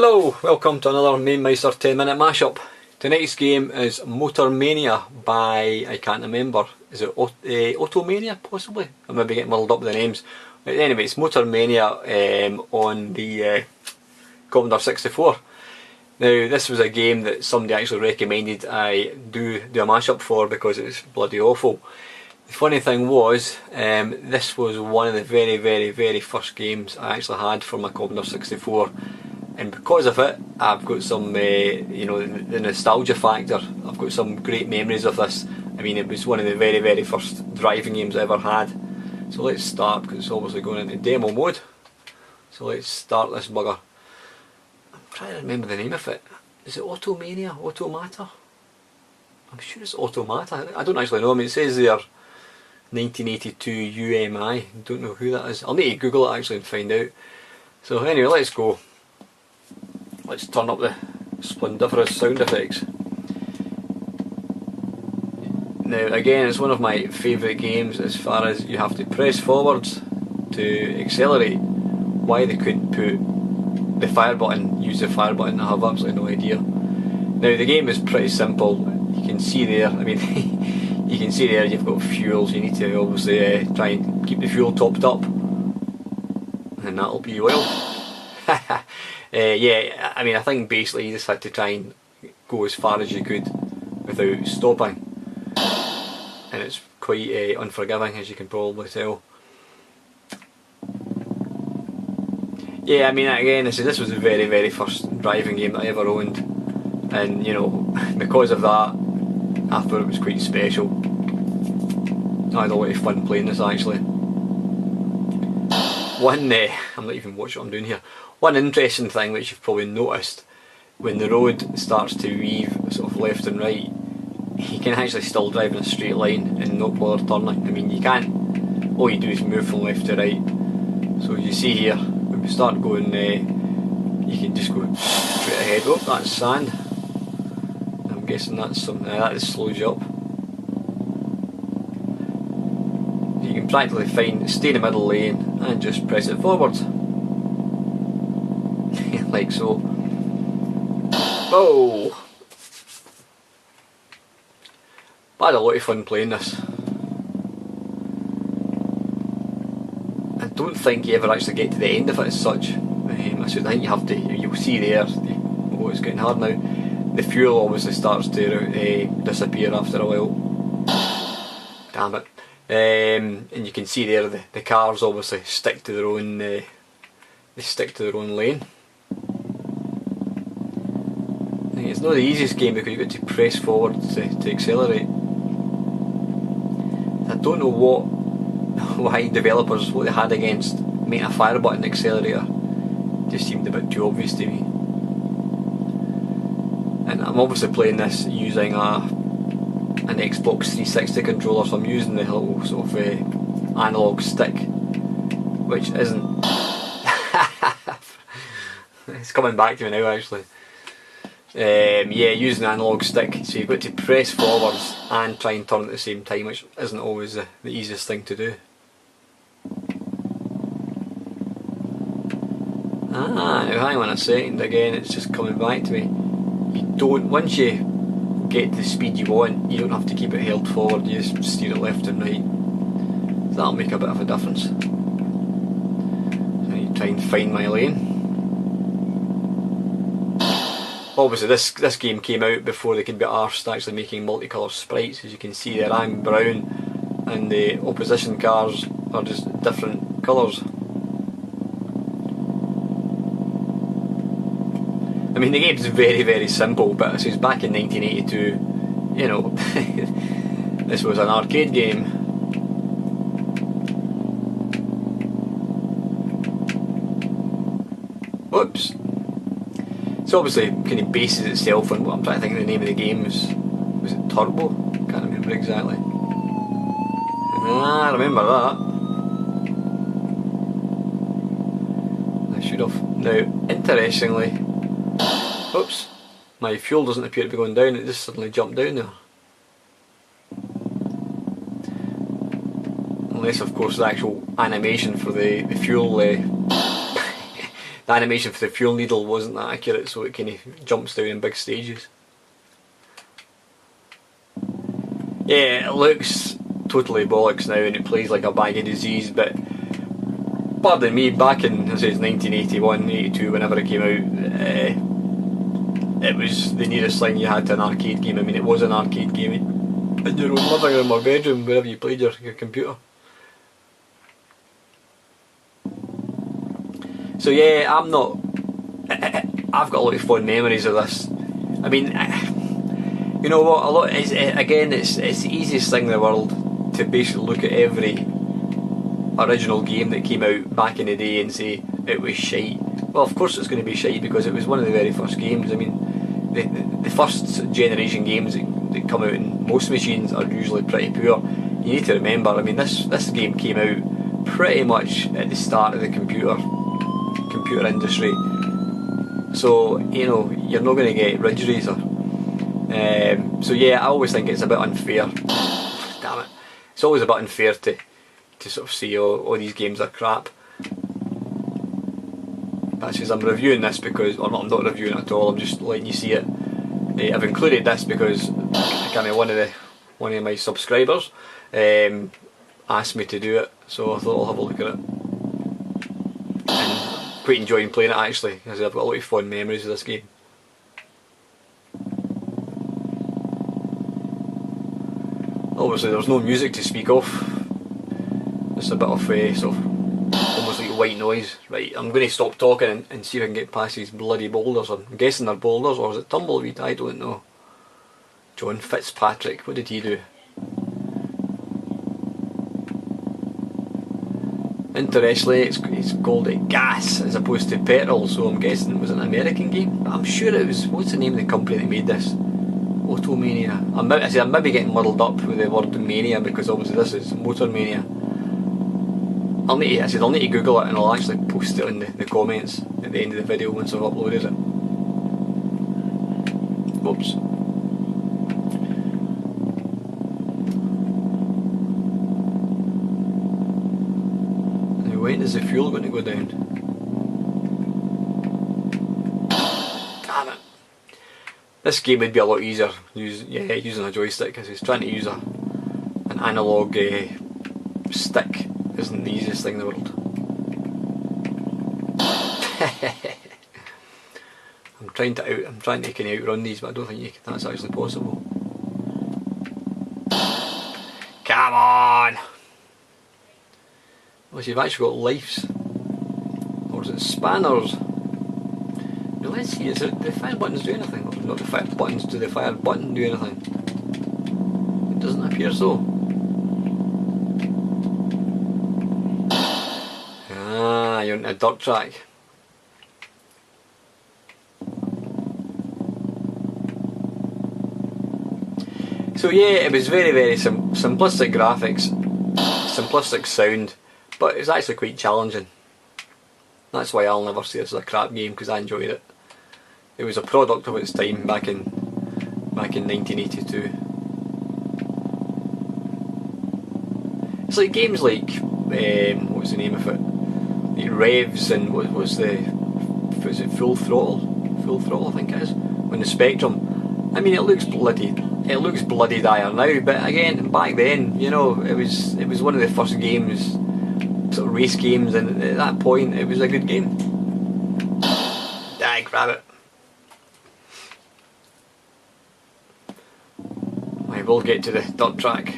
Hello, welcome to another Mamemeister 10-minute mashup. Tonight's game is Mania by, I can't remember, is it Mania possibly? I may be getting muddled up with the names. But anyway, it's Mania on the Commodore 64. Now this was a game that somebody actually recommended I do a mashup for because it's bloody awful. The funny thing was, this was one of the very first games I actually had for my Commodore 64. And because of it, I've got some, the nostalgia factor. I've got some great memories of this. I mean, it was one of the very first driving games I ever had. So let's start, because it's obviously going into demo mode. So let's start this bugger. I'm trying to remember the name of it. Is it Mania? Automata? I'm sure it's Automata. I don't actually know. I mean, it says there 1982 UMI. Don't know who that is. I'll need to Google it actually and find out. So anyway, let's go. Let's turn up the splendiferous sound effects. Now again, it's one of my favourite games as far as you have to press forwards to accelerate. Why they couldn't put the fire button, use the fire button, I have absolutely no idea. Now the game is pretty simple. You can see there, I mean you can see there you've got fuels. You need to obviously try and keep the fuel topped up, and that'll be well. Yeah, I mean, I think basically you just had to try and go as far as you could without stopping, and it's quite unforgiving, as you can probably tell. Yeah, I mean, again, this was the very first driving game that I ever owned, and you know, because of that, I thought it was quite special. I had a lot of fun playing this actually. I'm not even watching what I'm doing here. One interesting thing which you've probably noticed, when the road starts to weave sort of left and right, you can actually still drive in a straight line and not bother turning. I mean, you can't. All you do is move from left to right. So as you see here, when we start going, you can just go straight ahead. Oh, that's sand. I'm guessing that's something that just slows you up. You can practically stay in the middle lane and just press it forward. Like so. Whoa! I had a lot of fun playing this. I don't think you ever actually get to the end of it as such. I think you have to, you'll see there, oh, it's getting hard now. The fuel obviously starts to disappear after a while. Damn it. And you can see there the cars obviously stick to their own lane. It's not the easiest game because you've got to press forward to accelerate. I don't know why developers, what they had against making a fire button accelerator. It just seemed a bit too obvious to me. And I'm obviously playing this using an Xbox 360 controller, so I'm using the little sort of analog stick, which isn't. It's coming back to me now actually. Yeah, using an analog stick, so you've got to press forwards and try and turn at the same time, which isn't always the easiest thing to do. Now hang on a second, again it's just coming back to me. Once you get to the speed you want, you don't have to keep it held forward, you just steer it left and right. So that'll make a bit of a difference. So I need to try and find my lane. Obviously this game came out before they could be arsed actually making multicolour sprites. As you can see there, I'm brown and the opposition cars are just different colours. I mean, the game's very simple, but this was back in 1982, you know, this was an arcade game. Whoops. It's obviously kind of bases itself on what I'm trying to think the name of the game was it Turbo? Can't remember exactly. I remember that. I should have. Now, interestingly, oops, my fuel doesn't appear to be going down, it just suddenly jumped down there. Unless of course the actual animation for the fuel the animation for the fuel needle wasn't that accurate, so it kind of jumps down in big stages. Yeah, it looks totally bollocks now and it plays like a bag of disease, but pardon me, back in, I say it's 1981, 82, whenever it came out, it was the nearest thing you had to an arcade game. I mean, it was an arcade game in your own living room or bedroom, wherever you played your computer. So yeah, I've got a lot of fond memories of this. I mean, you know what, again, it's the easiest thing in the world to basically look at every original game that came out back in the day and say it was shite. Well, of course it's going to be shite because it was one of the very first games. I mean, the first generation games that come out in most machines are usually pretty poor. You need to remember, I mean, this game came out pretty much at the start of the computer industry, so you know you're not going to get Ridge Racer. So yeah, I always think it's a bit unfair. Damn it, it's always a bit unfair to sort of say, oh these games are crap. That's because I'm reviewing this because, or I'm not reviewing it at all, I'm just letting you see it. I've included this because kind of one of my subscribers asked me to do it, so I thought I'll have a look at it. And quite enjoying playing it actually, because I've got a lot of fond memories of this game. Obviously there's no music to speak of. It's a bit of sort of almost like white noise. Right, I'm going to stop talking and see if I can get past these bloody boulders. I'm guessing they're boulders, or is it tumbleweed? I don't know. John Fitzpatrick, what did he do? Interestingly, it's called gas as opposed to petrol, so I'm guessing it was an American game. But I'm sure it was, what's the name of the company that made this? Automania. I'm maybe getting muddled up with the word mania because obviously this is Motor Mania. I'll need to Google it and I'll actually post it in the comments at the end of the video once I've uploaded it. Whoops. Now when is the fuel going to go down? Damn it. This game would be a lot easier using a joystick, because he's trying to use an analogue stick. Isn't the easiest thing in the world. I'm trying to kind of outrun these, but I don't think that's actually possible. Come on! Unless you've actually got lives. Or is it spanners? Now let's see, do the fire buttons do anything? Or not the fire buttons, do the fire button do anything? It doesn't appear so. You're on a dirt track. So yeah, it was very simplistic graphics, simplistic sound, but it was actually quite challenging. That's why I'll never say this is a crap game, because I enjoyed it. It was a product of its time back in 1982. It's like games like what was the name of it? Revs and was it Full Throttle I think it is, on the Spectrum. I mean, it looks bloody dire now, but again, back then, you know, it was one of the first games, sort of race games, and at that point it was a good game. Grab it. I will get to the dirt track.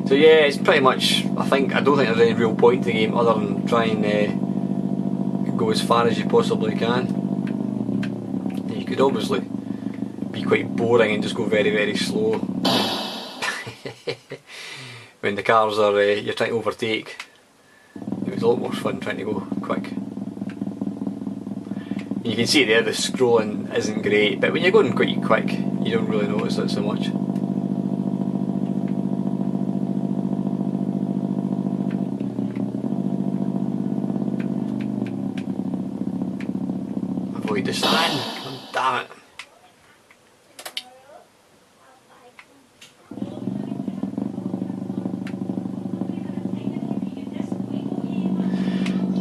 So yeah, it's pretty much, I don't think there's any real point to the game other than try and go as far as you possibly can. You could obviously be quite boring and just go very slow when the cars are you're trying to overtake. It was a lot more fun trying to go quick. You can see there the scrolling isn't great, but when you're going quite quick you don't really notice it so much. Avoid the stand. Oh, damn it.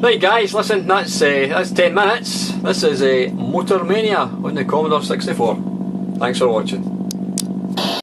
Right guys, listen, that's 10 minutes. This is Motor Mania on the Commodore 64. Thanks for watching.